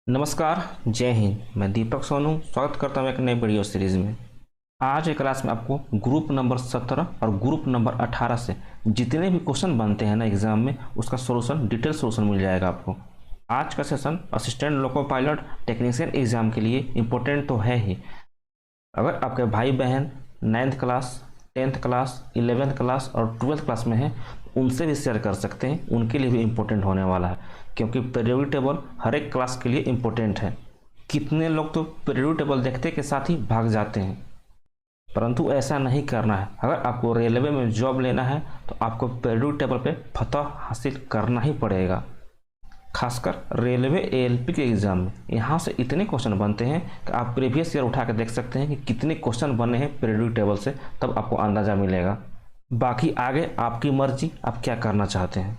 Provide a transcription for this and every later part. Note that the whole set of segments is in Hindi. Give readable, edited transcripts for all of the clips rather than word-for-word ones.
नमस्कार, जय हिंद। मैं दीपक सोनू स्वागत करता हूँ एक नए वीडियो सीरीज़ में। आज एक क्लास में आपको ग्रुप नंबर 17 और ग्रुप नंबर 18 से जितने भी क्वेश्चन बनते हैं ना एग्जाम में, उसका सोल्यूशन, डिटेल सोल्यूशन मिल जाएगा आपको। आज का session assistant loco pilot technician exam के लिए इम्पोर्टेंट तो है ही। अगर आपके भाई बहन 9th class, 10th class, 11th class और 12th क्लास में हैं, उनसे भी शेयर कर सकते हैं, उनके लिए भी इम्पोर्टेंट होने वाला है, क्योंकि पीरियोडिक टेबल हर एक क्लास के लिए इम्पोर्टेंट है। कितने लोग तो पीरियोडिक टेबल देखते के साथ ही भाग जाते हैं, परंतु ऐसा नहीं करना है। अगर आपको रेलवे में जॉब लेना है तो आपको पीरियोडिक टेबल पे फतह हासिल करना ही पड़ेगा। खासकर रेलवे एएलपी के एग्ज़ाम में यहाँ से इतने क्वेश्चन बनते हैं कि आप प्रीवियस ईयर उठा के देख सकते हैं कि कितने क्वेश्चन बने हैं पीरियोडिक टेबल से, तब आपको अंदाज़ा मिलेगा। बाकी आगे आपकी मर्जी, आप क्या करना चाहते हैं।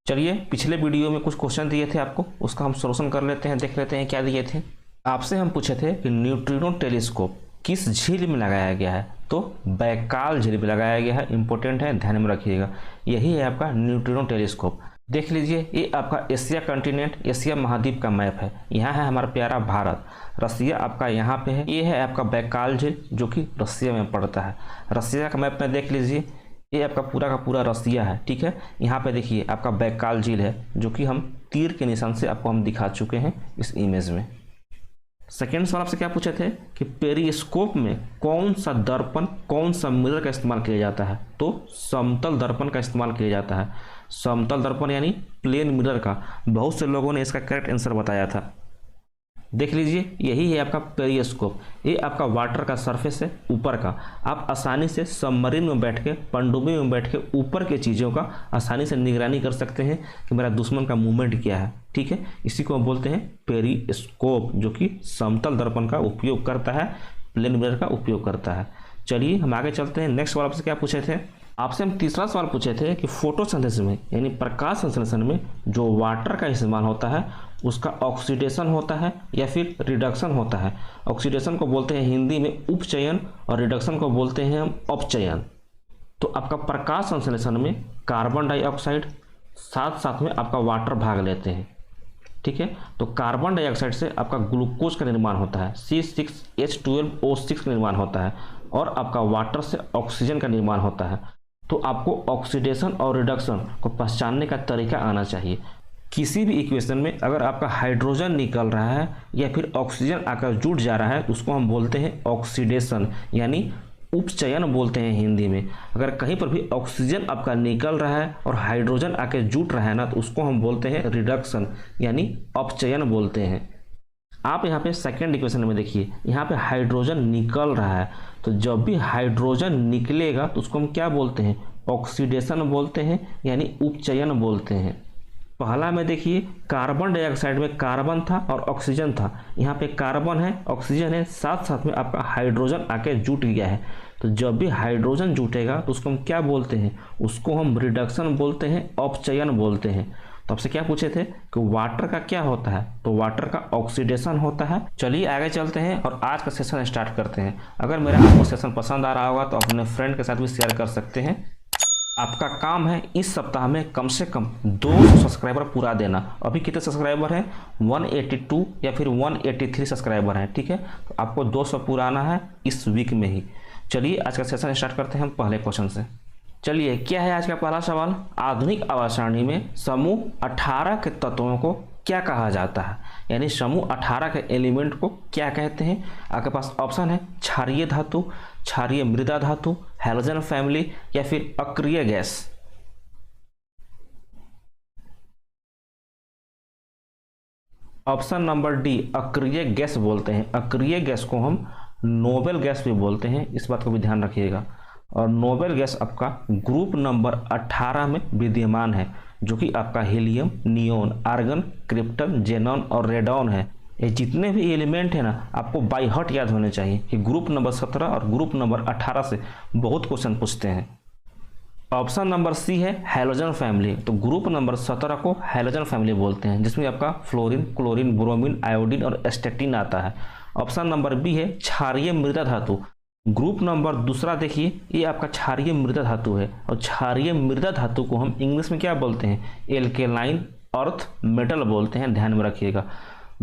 चलिए, पिछले वीडियो में कुछ क्वेश्चन दिए थे आपको, उसका हम सोल्यूशन कर लेते हैं, देख लेते हैं क्या दिए थे। आपसे हम पूछे थे कि न्यूट्रिनो टेलीस्कोप किस झील में लगाया गया है, तो बैकाल झील में लगाया गया है। इंपॉर्टेंट है, ध्यान में रखिएगा। यही है आपका न्यूट्रिनो टेलीस्कोप। देख लीजिए, ये आपका एशिया कंटिनेंट, एशिया महाद्वीप का मैप है। यहाँ है हमारा प्यारा भारत, रसिया आपका यहाँ पे है। ये है आपका बैकाल झील जो कि रसिया में पड़ता है। रसिया का मैप में देख लीजिए, ये आपका पूरा का पूरा रसिया है, ठीक है। यहाँ पे देखिए आपका बैकाल झील है, जो कि हम तीर के निशान से आपको हम दिखा चुके हैं इस इमेज में। सेकेंड सवाल आपसे क्या पूछे थे कि पेरिस्कोप में कौन सा दर्पण, कौन सा मिरर का इस्तेमाल किया जाता है, तो समतल दर्पण का इस्तेमाल किया जाता है। समतल दर्पण यानी प्लेन मिरर का। बहुत से लोगों ने इसका करेक्ट आंसर बताया था। देख लीजिए, यही है आपका पेरिस्कोप। ये आपका वाटर का सरफेस है ऊपर का। आप आसानी से सबमरीन में बैठ के, पनडुब्बी में बैठ के ऊपर के चीज़ों का आसानी से निगरानी कर सकते हैं कि मेरा दुश्मन का मूवमेंट क्या है, ठीक है। इसी को हम बोलते हैं पेरिस्कोप, जो कि समतल दर्पण का उपयोग करता है, प्लेन मिरर का उपयोग करता है। चलिए हम आगे चलते हैं। नेक्स्ट सवाल आपसे क्या पूछे थे, आपसे हम तीसरा सवाल पूछे थे कि फोटोसिंथेसिस में यानी प्रकाश संश्लेषण में जो वाटर का इस्तेमाल होता है, उसका ऑक्सीडेशन होता है या फिर रिडक्शन होता है। ऑक्सीडेशन को बोलते हैं हिंदी में उपचयन और रिडक्शन को बोलते हैं हम अपचयन। तो आपका प्रकाश संश्लेषण में कार्बन डाइऑक्साइड साथ साथ में आपका वाटर भाग लेते हैं, ठीक है। तो कार्बन डाइऑक्साइड से आपका ग्लूकोज का निर्माण होता है, C6H12O6 का निर्माण होता है, और आपका वाटर से ऑक्सीजन का निर्माण होता है। तो आपको ऑक्सीडेशन और रिडक्शन को पहचानने का तरीका आना चाहिए। किसी भी इक्वेशन में अगर आपका हाइड्रोजन निकल रहा है या फिर ऑक्सीजन आकर जुड़ जा रहा है, उसको हम बोलते हैं ऑक्सीडेशन यानी उपचयन बोलते हैं हिंदी में। अगर कहीं पर भी ऑक्सीजन आपका निकल रहा है और हाइड्रोजन आके जुड़ रहा है ना, तो उसको हम बोलते हैं रिडक्शन यानी अपचयन बोलते हैं। आप यहाँ पे सेकेंड इक्वेशन में देखिए, यहाँ पे हाइड्रोजन निकल रहा है, तो जब भी हाइड्रोजन निकलेगा तो उसको हम क्या बोलते हैं, ऑक्सीडेशन बोलते हैं यानी उपचयन बोलते हैं। पहला में देखिए, कार्बन डाइऑक्साइड में कार्बन था और ऑक्सीजन था, यहाँ पे कार्बन है, ऑक्सीजन है, साथ साथ में आपका हाइड्रोजन आके जुट गया है। तो जब भी हाइड्रोजन जुटेगा तो उसको हम क्या बोलते हैं, उसको हम रिडक्शन बोलते हैं, अपचयन बोलते हैं। तो आपसे क्या पूछे थे कि वाटर का क्या होता है, तो वाटर का ऑक्सीडेशन होता है। चलिए आगे चलते हैं और आज का सेशन स्टार्ट करते हैं। अगर मेरा आपको सेशन पसंद आ रहा होगा तो अपने फ्रेंड के साथ भी शेयर कर सकते हैं। आपका काम है इस सप्ताह में कम से कम 200 सब्सक्राइबर पूरा देना। अभी कितने सब्सक्राइबर हैं, 182 या फिर 183 सब्सक्राइबर हैं, ठीक है। तो आपको 200 पूरा आना है इस वीक में ही। चलिए आज का सेशन स्टार्ट करते हैं हम पहले क्वेश्चन से। चलिए, क्या है आज का पहला सवाल, आधुनिक आवर्त सारणी में समूह 18 के तत्वों को क्या कहा जाता है, यानी समूह 18 के एलिमेंट को क्या कहते हैं। आपके पास ऑप्शन है क्षारीय धातु, क्षारीय मृदा धातु, हैलोजन फैमिली या फिर अक्रिय गैस। ऑप्शन नंबर डी, अक्रिय गैस बोलते हैं। अक्रिय गैस को हम नोबेल गैस भी बोलते हैं, इस बात को भी ध्यान रखिएगा। और नोबेल गैस आपका ग्रुप नंबर 18 में विद्यमान है, जो कि आपका helium, neon, argon, krypton, xenon और रेडॉन है। ये जितने भी एलिमेंट है ना, आपको बाय हार्ट याद होने चाहिए कि ग्रुप नंबर 17 और ग्रुप नंबर 18 से बहुत क्वेश्चन पूछते हैं। ऑप्शन नंबर सी है हैलोजन फैमिली। तो ग्रुप नंबर 17 को हैलोजन फैमिली बोलते हैं, जिसमें आपका फ्लोरीन, क्लोरीन, ब्रोमीन, आयोडीन और एस्टेटिन आता है। ऑप्शन नंबर बी है क्षारीय मृदा धातु। ग्रुप नंबर दूसरा देखिए, ये आपका क्षारीय मृदा धातु है, और क्षारीय मृदा धातु को हम इंग्लिश में क्या बोलते हैं, एल्केलाइन अर्थ मेटल बोलते हैं, ध्यान में रखिएगा।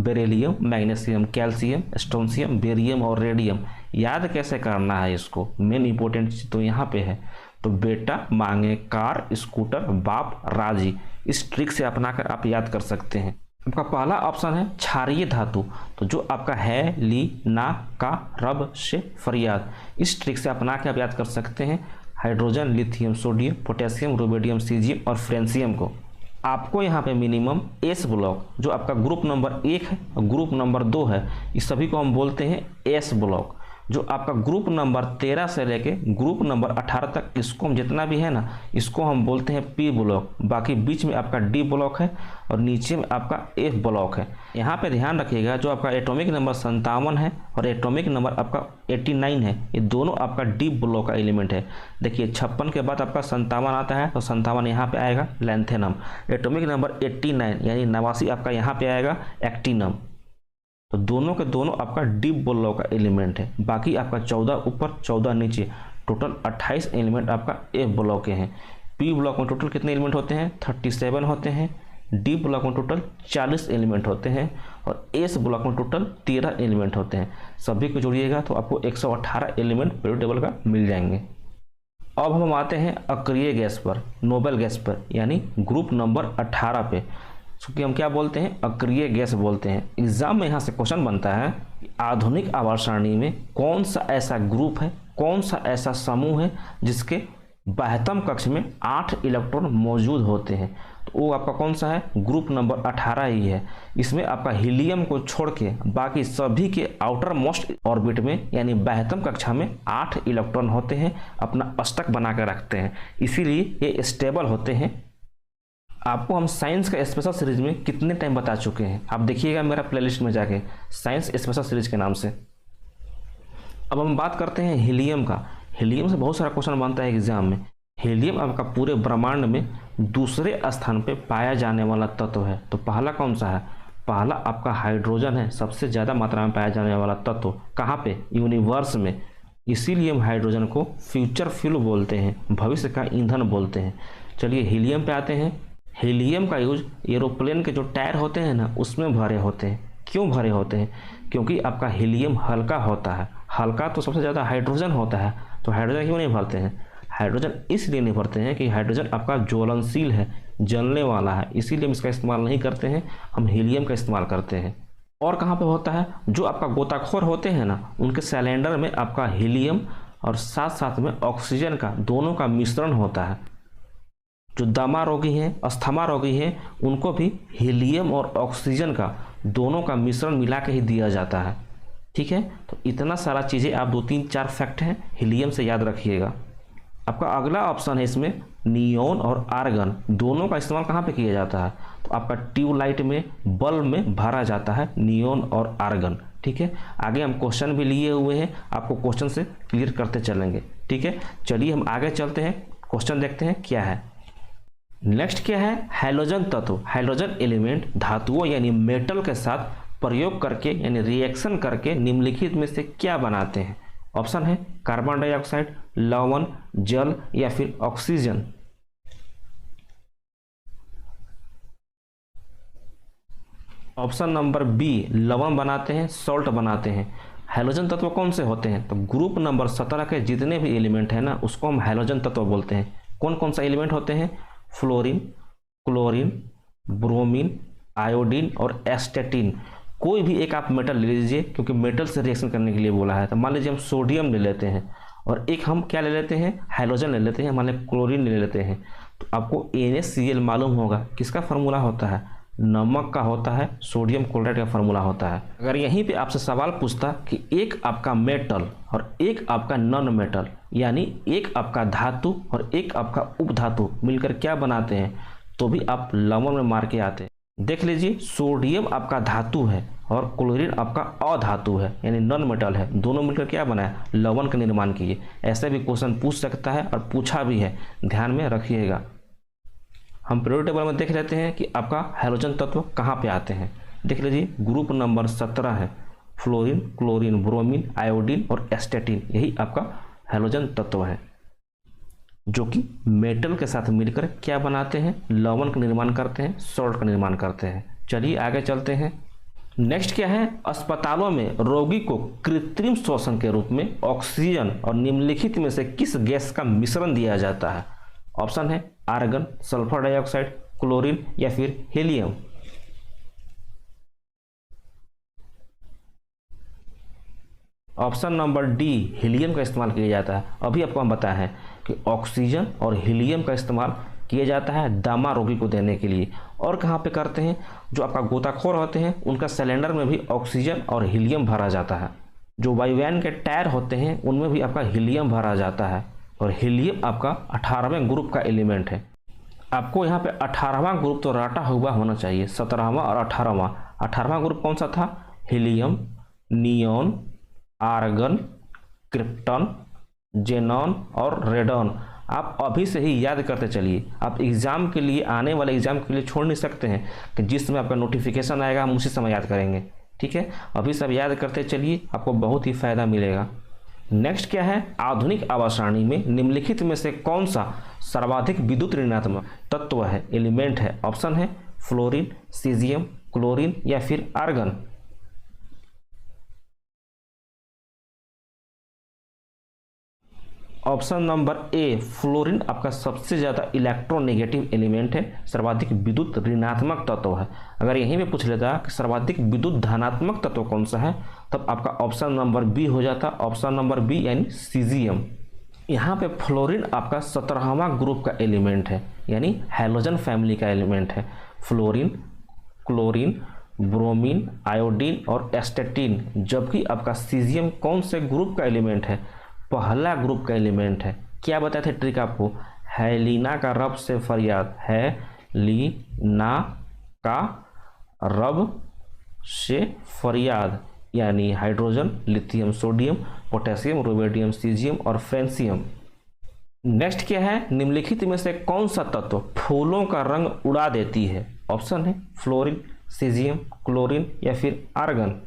Beryllium, magnesium, calcium, strontium, barium और रेडियम। याद कैसे करना है इसको, मेन इंपॉर्टेंट चीज तो यहाँ पे है। तो बेटा मांगे कार, स्कूटर, बाप राजी, इस ट्रिक से अपनाकर आप याद कर सकते हैं। आपका पहला ऑप्शन है क्षारीय धातु, तो जो आपका है ली ना का रब से फरियाद, इस ट्रिक से अपना के आप याद कर सकते हैं hydrogen, lithium, sodium, potassium, rubidium, caesium और फ्रेंसियम को। आपको यहाँ पे मिनिमम एस ब्लॉक, जो आपका ग्रुप नंबर 1 है और ग्रुप नंबर 2 है, इस सभी को हम बोलते हैं एस ब्लॉक। जो आपका ग्रुप नंबर 13 से लेके ग्रुप नंबर 18 तक, इसको हम जितना भी है ना, इसको हम बोलते हैं पी ब्लॉक। बाकी बीच में आपका डी ब्लॉक है और नीचे में आपका एफ ब्लॉक है। यहाँ पे ध्यान रखिएगा, जो आपका एटॉमिक नंबर 57 है और एटॉमिक नंबर आपका 89 है, ये दोनों आपका डी ब्लॉक का एलिमेंट है। देखिए 56 के बाद आपका 57 आता है, तो 57 यहाँ पे आएगा लैंथेनम। एटॉमिक नंबर 89 यानी 89 आपका यहाँ पे आएगा एक्टिनम। तो दोनों के दोनों आपका डी ब्लॉक का एलिमेंट है। बाकी आपका 14 ऊपर 14 नीचे, टोटल 28 एलिमेंट आपका एफ ब्लॉक के हैं। पी ब्लॉक में टोटल कितने एलिमेंट होते हैं, 37 होते हैं। डी ब्लॉक में टोटल 40 एलिमेंट होते हैं और एस ब्लॉक में टोटल 13 एलिमेंट होते हैं। सभी को जोड़िएगा तो आपको 118 एलिमेंट पीरियोडिक टेबल का मिल जाएंगे। अब हम आते हैं अक्रिय गैस पर, नोबल गैस पर, यानी ग्रुप नंबर 18 पे, क्योंकि हम क्या बोलते हैं, अक्रिय गैस बोलते हैं। एग्जाम में यहाँ से क्वेश्चन बनता है आधुनिक आवर्त सारणी में कौन सा ऐसा ग्रुप है, कौन सा ऐसा समूह है जिसके बाह्यतम कक्ष में 8 इलेक्ट्रॉन मौजूद होते हैं। तो वो आपका कौन सा है, ग्रुप नंबर 18 ही है। इसमें आपका हीलियम को छोड़ के बाकी सभी के आउटर मोस्ट ऑर्बिट में यानी बाह्यतम कक्षा में 8 इलेक्ट्रॉन होते हैं, अपना अष्टक बना कर रखते हैं, इसीलिए ये स्टेबल होते हैं। आपको हम साइंस का स्पेशल सीरीज में कितने टाइम बता चुके हैं, आप देखिएगा मेरा प्लेलिस्ट में जाके, साइंस स्पेशल सीरीज के नाम से। अब हम बात करते हैं हीलियम का। हीलियम से बहुत सारा क्वेश्चन बनता है एग्जाम में। हीलियम आपका पूरे ब्रह्मांड में दूसरे स्थान पे पाया जाने वाला तत्व है। तो पहला कौन सा है, पहला आपका हाइड्रोजन है, सबसे ज़्यादा मात्रा में पाया जाने वाला तत्व। कहाँ पे, यूनिवर्स में। इसीलिए हम हाइड्रोजन को फ्यूचर फ्यूल बोलते हैं, भविष्य का ईंधन बोलते हैं। चलिए हीलियम पे आते हैं। हीलियम का यूज एरोप्लेन के जो टायर होते हैं ना, उसमें भरे होते हैं। क्यों भरे होते हैं, क्योंकि आपका हीलियम हल्का होता है। हल्का तो सबसे ज़्यादा हाइड्रोजन होता है, तो हाइड्रोजन क्यों नहीं भरते हैं, हाइड्रोजन इसलिए नहीं भरते हैं कि हाइड्रोजन आपका ज्वलनशील है, जलने वाला है, इसीलिए हम इसका इस्तेमाल नहीं करते हैं, हम हीलियम का इस्तेमाल करते हैं। और कहाँ पे होता है, जो आपका गोताखोर होते हैं ना, उनके सिलेंडर में आपका हीलियम और साथ साथ में ऑक्सीजन का दोनों का मिश्रण होता है। जो दमा रोगी हैं, अस्थमा रोगी हैं, उनको भी हीलियम और ऑक्सीजन का दोनों का मिश्रण मिला के ही दिया जाता है। ठीक है, तो इतना सारा चीज़ें आप 2-3-4 फैक्ट हैं हीलियम से याद रखिएगा। आपका अगला ऑप्शन है इसमें नियोन और आर्गन, दोनों का इस्तेमाल कहाँ पे किया जाता है, तो आपका ट्यूबलाइट में, बल्ब में भरा जाता है नियोन और आर्गन। ठीक है, आगे हम क्वेश्चन भी लिए हुए हैं, आपको क्वेश्चन से क्लियर करते चलेंगे। ठीक है, चलिए हम आगे चलते हैं, क्वेश्चन देखते हैं क्या है। नेक्स्ट क्या है, हैलोजन तत्व। हैलोजन एलिमेंट धातुओं यानी मेटल के साथ प्रयोग करके यानी रिएक्शन करके निम्नलिखित में से क्या बनाते हैं। ऑप्शन है कार्बन डाइऑक्साइड, लवण, जल या फिर ऑक्सीजन। ऑप्शन नंबर बी, लवण बनाते हैं, सॉल्ट बनाते हैं। हैलोजन तत्व कौन से होते हैं, तो ग्रुप नंबर 17 के जितने भी एलिमेंट हैं ना, उसको हम हैलोजन तत्व बोलते हैं। कौन कौन सा एलिमेंट होते हैं, फ्लोरीन, क्लोरीन, ब्रोमीन, आयोडीन और एस्टेटिन। कोई भी एक आप मेटल ले लीजिए, क्योंकि मेटल से रिएक्शन करने के लिए बोला है। तो मान लीजिए हम सोडियम ले लेते हैं और एक हम क्या ले लेते हैं, हैलोजन ले लेते हैं, मान लीजिए क्लोरीन ले लेते हैं। तो आपको NaCl मालूम होगा, किसका फार्मूला होता है, नमक का होता है, सोडियम क्लोराइड का फार्मूला होता है। अगर यहीं पे आपसे सवाल पूछता कि एक आपका मेटल और एक आपका नॉन मेटल, यानी एक आपका धातु और एक आपका उपधातु मिलकर क्या बनाते हैं, तो भी आप लवण में मार के आते हैं। देख लीजिए, सोडियम आपका धातु है और क्लोरीन आपका अधातु है, यानी नॉन मेटल है, दोनों मिलकर क्या बनाया, लवण का निर्माण किए। ऐसे भी क्वेश्चन पूछ सकता है और पूछा भी है, ध्यान में रखिएगा। हम पीरियोडिक टेबल में देख लेते हैं कि आपका हैलोजन तत्व कहाँ पे आते हैं। देख लीजिए, ग्रुप नंबर 17 है, फ्लोरीन, क्लोरीन, ब्रोमीन, आयोडीन और एस्टेटिन, यही आपका हैलोजन तत्व है, जो कि मेटल के साथ मिलकर क्या बनाते हैं, लवण का निर्माण करते हैं, सॉल्ट का निर्माण करते हैं। चलिए आगे चलते हैं। नेक्स्ट क्या है, अस्पतालों में रोगी को कृत्रिम श्वसन के रूप में ऑक्सीजन और निम्नलिखित में से किस गैस का मिश्रण दिया जाता है? ऑप्शन है आर्गन, सल्फर डाइऑक्साइड, क्लोरीन या फिर helium. Option number D, helium का इस्तेमाल किया जाता है। अभी आपको हम बताया है कि ऑक्सीजन और हीलियम का इस्तेमाल किया जाता है दमा रोगी को देने के लिए। और कहाँ पे करते हैं, जो आपका गोताखोर होते हैं उनका सिलेंडर में भी ऑक्सीजन और हीलियम भरा जाता है। जो वायुयान के टायर होते हैं उनमें भी आपका हीलियम भरा जाता है। और हीलियम आपका 18वें ग्रुप का एलिमेंट है। आपको यहाँ पे 18वां ग्रुप तो रटा हुआ होना चाहिए, 17वां और 18वां। 18वां ग्रुप कौन सा था? Helium, neon, argon, krypton, xenon और रेडॉन। आप अभी से ही याद करते चलिए। आप एग्जाम के लिए, आने वाले एग्जाम के लिए छोड़ नहीं सकते हैं कि जिस समय आपका नोटिफिकेशन आएगा हम उसी समय याद करेंगे। ठीक है, अभी सब याद करते चलिए, आपको बहुत ही फायदा मिलेगा। नेक्स्ट क्या है, आधुनिक आवास सारणी में निम्नलिखित में से कौन सा सर्वाधिक विद्युत ऋणात्मक तत्व है, एलिमेंट है? ऑप्शन है फ्लोरीन, सीजियम, क्लोरीन या फिर argon. Option number A, fluorine आपका सबसे ज़्यादा इलेक्ट्रोनेगेटिव एलिमेंट है, सर्वाधिक विद्युत ऋणात्मक तत्व है। अगर यहीं पे पूछ लेता कि सर्वाधिक विद्युत धनात्मक तत्व कौन सा है, तब आपका ऑप्शन नंबर बी हो जाता। ऑप्शन नंबर बी यानी सीजियम। यहाँ पे फ्लोरीन आपका 17वां ग्रुप का एलिमेंट है, यानी हैलोजन फैमिली का एलिमेंट है। फ्लोरीन, क्लोरीन, ब्रोमीन, आयोडीन और एस्टेटिन। जबकि आपका सीजियम कौन से ग्रुप का एलिमेंट है? पहला ग्रुप का एलिमेंट है। क्या बताए थे ट्रिक आपको? हैलीना का रब से फरियाद, है लीना का रब से फरियाद, यानी hydrogen, lithium, sodium, potassium, rubidium, caesium और फ्रेंसियम। नेक्स्ट क्या है, निम्नलिखित में से कौन सा तत्व फूलों का रंग उड़ा देती है? ऑप्शन है फ्लोरीन, सीजियम, क्लोरीन या फिर argon.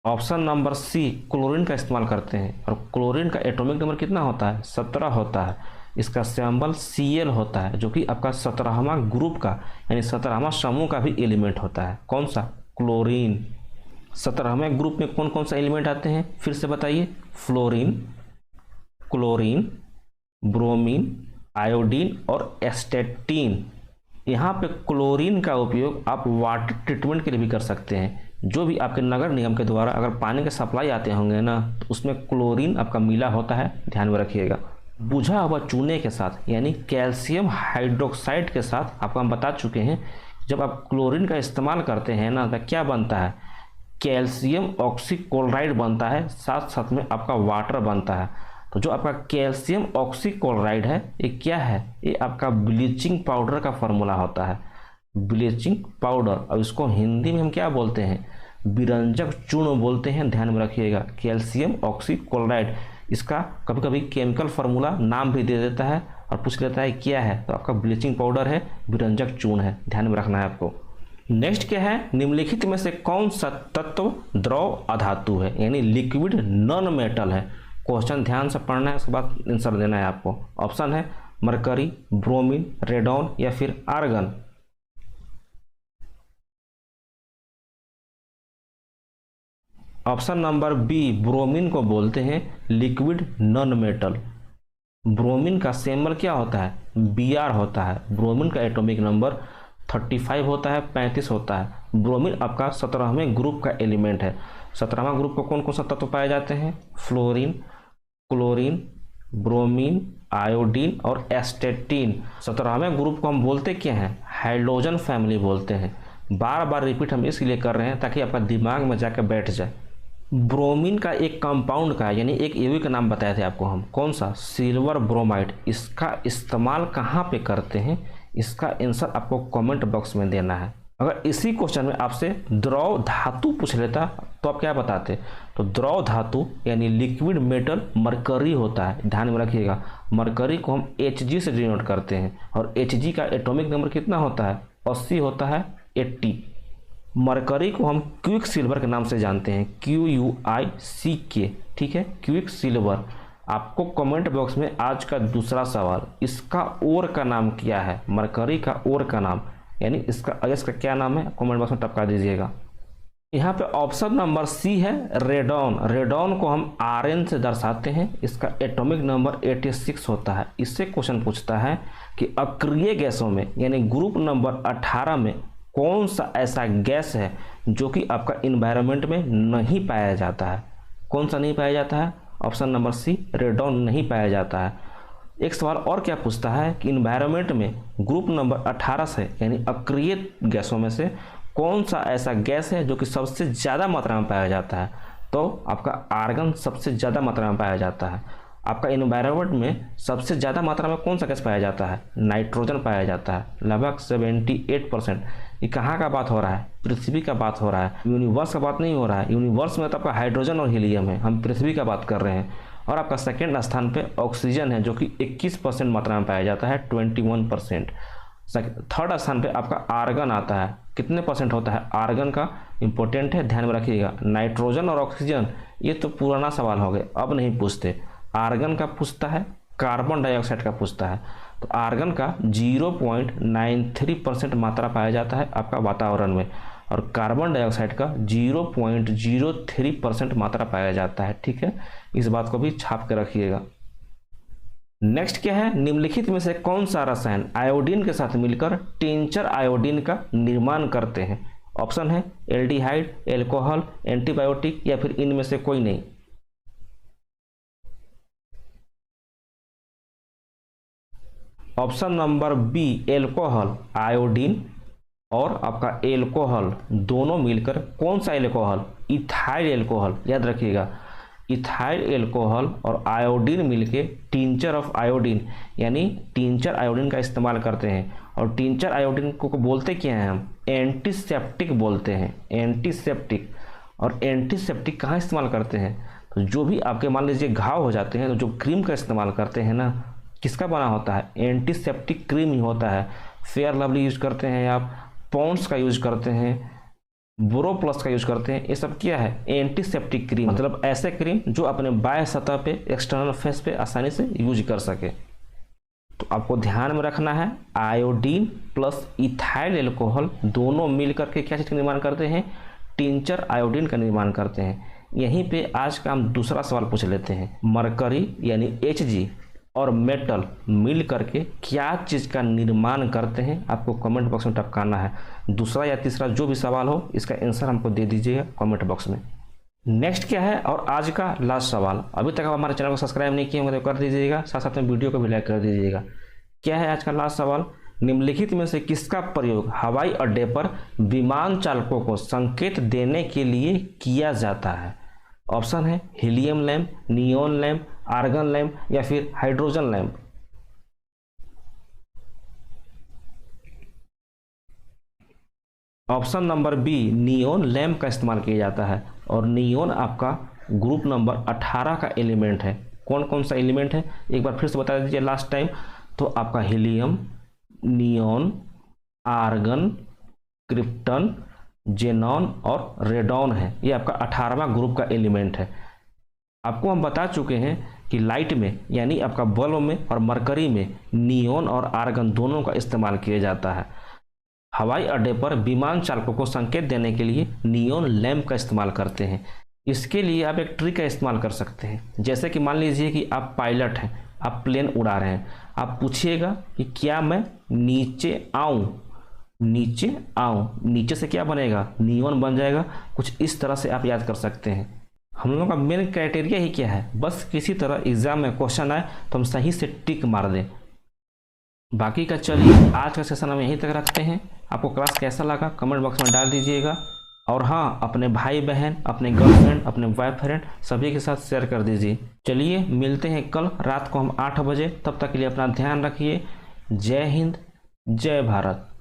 Option number C, chlorine का इस्तेमाल करते हैं। और क्लोरीन का एटॉमिक नंबर कितना होता है? 17 होता है। इसका सिंबल Cl होता है, जो कि आपका 17वां ग्रुप का यानी 17वां समूह का भी एलिमेंट होता है। कौन सा? क्लोरीन। 17वें ग्रुप में कौन कौन सा एलिमेंट आते हैं फिर से बताइए? फ्लोरीन, क्लोरीन, ब्रोमीन, आयोडीन और एस्टेटिन। यहाँ पे क्लोरीन का उपयोग आप वाटर ट्रीटमेंट के लिए भी कर सकते हैं। जो भी आपके नगर निगम के द्वारा अगर पानी के सप्लाई आते होंगे ना, तो उसमें क्लोरीन आपका मिला होता है, ध्यान में रखिएगा। बुझा हुआ चूने के साथ यानी कैल्शियम हाइड्रोक्साइड के साथ आपको हम बता चुके हैं, जब आप क्लोरीन का इस्तेमाल करते हैं ना तो क्या बनता है? कैल्शियम ऑक्सीक्लोराइड बनता है, साथ साथ में आपका वाटर बनता है। तो जो आपका कैल्शियम ऑक्सीक्लोराइड है ये क्या है? ये आपका ब्लीचिंग पाउडर का फॉर्मूला होता है, ब्लीचिंग पाउडर। अब इसको हिंदी में हम क्या बोलते हैं? विरंजक चूर्ण बोलते हैं, ध्यान में रखिएगा। कैल्शियम ऑक्सीक्लोराइड, इसका कभी कभी केमिकल फार्मूला नाम भी दे देता है और पूछ लेता है क्या है, तो आपका ब्लीचिंग पाउडर है, विरंजक चूर्ण है, ध्यान में रखना है आपको। नेक्स्ट क्या है, निम्नलिखित में से कौन सा तत्व द्रव अधातु है यानी लिक्विड नॉन मेटल है? क्वेश्चन ध्यान से पढ़ना है, उसके बाद आंसर देना है आपको। ऑप्शन है मरकरी, ब्रोमीन, रेडॉन या फिर argon. Option number B, bromine को बोलते हैं लिक्विड नॉन मेटल। ब्रोमीन का सिंबल क्या होता है? Br होता है। ब्रोमीन का एटॉमिक नंबर 35 होता है, 35 होता है। ब्रोमीन आपका 17वें ग्रुप का एलिमेंट है। 17वां ग्रुप को कौन कौन सा तत्व पाए जाते हैं? फ्लोरीन, क्लोरीन, ब्रोमीन, आयोडीन और एस्टेटिन। 17वें ग्रुप को हम बोलते क्या हैं? हाइड्रोजन फैमिली बोलते हैं। बार बार रिपीट हम इसलिए कर रहे हैं ताकि आपका दिमाग में जाकर बैठ जाए। ब्रोमीन का एक कंपाउंड का यानी एक यौगिक का नाम बताए थे आपको हम, कौन सा? Silver bromide. इसका इस्तेमाल कहाँ पे करते हैं? इसका आंसर आपको कमेंट बॉक्स में देना है। अगर इसी क्वेश्चन में आपसे द्रव धातु पूछ लेता तो आप क्या बताते? तो द्रव धातु यानी लिक्विड मेटल मरकरी होता है, ध्यान में रखिएगा। मरकरी को हम Hg से डिनोट करते हैं और Hg का एटॉमिक नंबर कितना होता है? 80 होता है, 80। मरकरी को हम क्विक सिल्वर के नाम से जानते हैं, QuickK, ठीक है, क्विक सिल्वर। आपको कमेंट बॉक्स में आज का दूसरा सवाल, इसका और का नाम क्या है, मरकरी का और का नाम, यानी इसका अयस्क का क्या नाम है, कमेंट बॉक्स में टपका दीजिएगा। यहाँ पे ऑप्शन नंबर सी है रेडॉन। रेडॉन को हम आरएन से दर्शाते हैं, इसका एटॉमिक नंबर 86 होता है। इससे क्वेश्चन पूछता है कि अक्रिय गैसों में यानी ग्रुप नंबर 18 में कौन सा ऐसा गैस है जो कि आपका इन्वायरमेंट में नहीं पाया जाता है। कौन सा नहीं पाया जाता है? ऑप्शन नंबर सी रेडॉन नहीं पाया जाता है। एक सवाल और क्या पूछता है कि इन्वायरमेंट में ग्रुप नंबर 18 से यानी अक्रिय गैसों में से कौन सा ऐसा गैस है जो कि सबसे ज़्यादा मात्रा में पाया जाता है। तो आपका आर्गन सबसे ज़्यादा मात्रा में पाया जाता है। आपका इन्वायरमेंट में सबसे ज़्यादा मात्रा में कौन सा गैस पाया जाता है? नाइट्रोजन पाया जाता है, लगभग 78%। ये कहाँ का बात हो रहा है? पृथ्वी का बात हो रहा है, यूनिवर्स का बात नहीं हो रहा है। यूनिवर्स में तो आपका हाइड्रोजन और हीलियम है, हम पृथ्वी का बात कर रहे हैं। और आपका सेकेंड स्थान पे ऑक्सीजन है जो कि 21% मात्रा में पाया जाता है, 21%। थर्ड स्थान पे आपका आर्गन आता है, कितने परसेंट होता है? आर्गन का इंपॉर्टेंट है, ध्यान में रखिएगा। नाइट्रोजन और ऑक्सीजन ये तो पुराना सवाल हो गए, अब नहीं पूछते। आर्गन का पूछता है, कार्बन डाइऑक्साइड का पूछता है। तो आर्गन का 0.93% मात्रा पाया जाता है आपका वातावरण में, और कार्बन डाइऑक्साइड का 0.03% मात्रा पाया जाता है। ठीक है, इस बात को भी छाप के रखिएगा। नेक्स्ट क्या है? निम्नलिखित में से कौन सा रसायन आयोडीन के साथ मिलकर टिंचर आयोडीन का निर्माण करते हैं? ऑप्शन है एल्डिहाइड, एल्कोहल, एंटीबायोटिक या फिर इनमें से कोई नहीं। Option number B alcohol, iodine और आपका एल्कोहल दोनों मिलकर कौन सा एल्कोहल? इथाइल एल्कोहल, याद रखिएगा। इथाइल एल्कोहल और आयोडीन मिलके टिंचर ऑफ आयोडीन यानी टिंचर आयोडीन का इस्तेमाल करते हैं। और टिंचर आयोडीन को बोलते क्या हैं हम? एंटीसेप्टिक बोलते हैं, एंटीसेप्टिक। और एंटीसेप्टिक कहाँ इस्तेमाल करते हैं? तो जो भी आपके मान लीजिए घाव हो जाते हैं तो जो क्रीम का इस्तेमाल करते हैं ना, किसका बना होता है? एंटीसेप्टिक क्रीम ही होता है। फेयर लवली यूज करते हैं आप, पॉन्ड्स का यूज करते हैं, बोरोप्लस का यूज करते हैं। ये सब क्या है? एंटीसेप्टिक क्रीम, मतलब ऐसे क्रीम जो अपने बाह्य सतह पे, एक्सटर्नल फेस पे आसानी से यूज कर सके। तो आपको ध्यान में रखना है, आयोडीन प्लस इथाइल एल्कोहल दोनों मिलकर के क्या चीज़ का निर्माण करते हैं? टिंचर आयोडीन का निर्माण करते हैं। यहीं पे आज का हम दूसरा सवाल पूछ लेते हैं। मरकरी यानी Hg और मेटल मिल करके क्या चीज़ का निर्माण करते हैं? आपको कमेंट बॉक्स में टपकाना है। दूसरा या तीसरा जो भी सवाल हो इसका आंसर हमको दे दीजिएगा कमेंट बॉक्स में। नेक्स्ट क्या है और आज का लास्ट सवाल, अभी तक आप हमारे चैनल को सब्सक्राइब नहीं किए होंगे तो कर दीजिएगा, साथ साथ में वीडियो को भी लाइक कर दीजिएगा। क्या है आज का लास्ट सवाल? निम्नलिखित में से किसका प्रयोग हवाई अड्डे पर विमान चालकों को संकेत देने के लिए किया जाता है? ऑप्शन है helium lamp, neon lamp, argon lamp या फिर hydrogen lamp. Option number B neon lamp का इस्तेमाल किया जाता है। और नियोन आपका ग्रुप नंबर 18 का एलिमेंट है। कौन कौन सा एलिमेंट है एक बार फिर से बता दीजिए लास्ट टाइम। तो आपका helium, neon, argon, krypton, xenon और रेडॉन है। ये आपका 18वां ग्रुप का एलिमेंट है। आपको हम बता चुके हैं कि लाइट में यानी आपका बल्ब में और मरकरी में नियोन और आर्गन दोनों का इस्तेमाल किया जाता है। हवाई अड्डे पर विमान चालकों को संकेत देने के लिए नियोन लैंप का इस्तेमाल करते हैं। इसके लिए आप एक ट्रिक का इस्तेमाल कर सकते हैं। जैसे कि मान लीजिए कि आप पायलट हैं, आप प्लेन उड़ा रहे हैं, आप पूछिएगा कि क्या मैं नीचे आऊं? नीचे आऊं, नीचे से क्या बनेगा? नियोन बन जाएगा। कुछ इस तरह से आप याद कर सकते हैं। हम लोगों का मेन क्राइटेरिया ही क्या है? बस किसी तरह एग्जाम में क्वेश्चन आए तो हम सही से टिक मार दें। बाकी का चलिए आज का सेशन हम यहीं तक रखते हैं। आपको क्लास कैसा लगा कमेंट बॉक्स में डाल दीजिएगा। और हाँ, अपने भाई बहन, अपने गर्लफ्रेंड, अपने बॉयफ्रेंड सभी के साथ शेयर कर दीजिए। चलिए मिलते हैं कल रात को हम 8 बजे। तब तक के लिए अपना ध्यान रखिए। जय हिंद, जय भारत।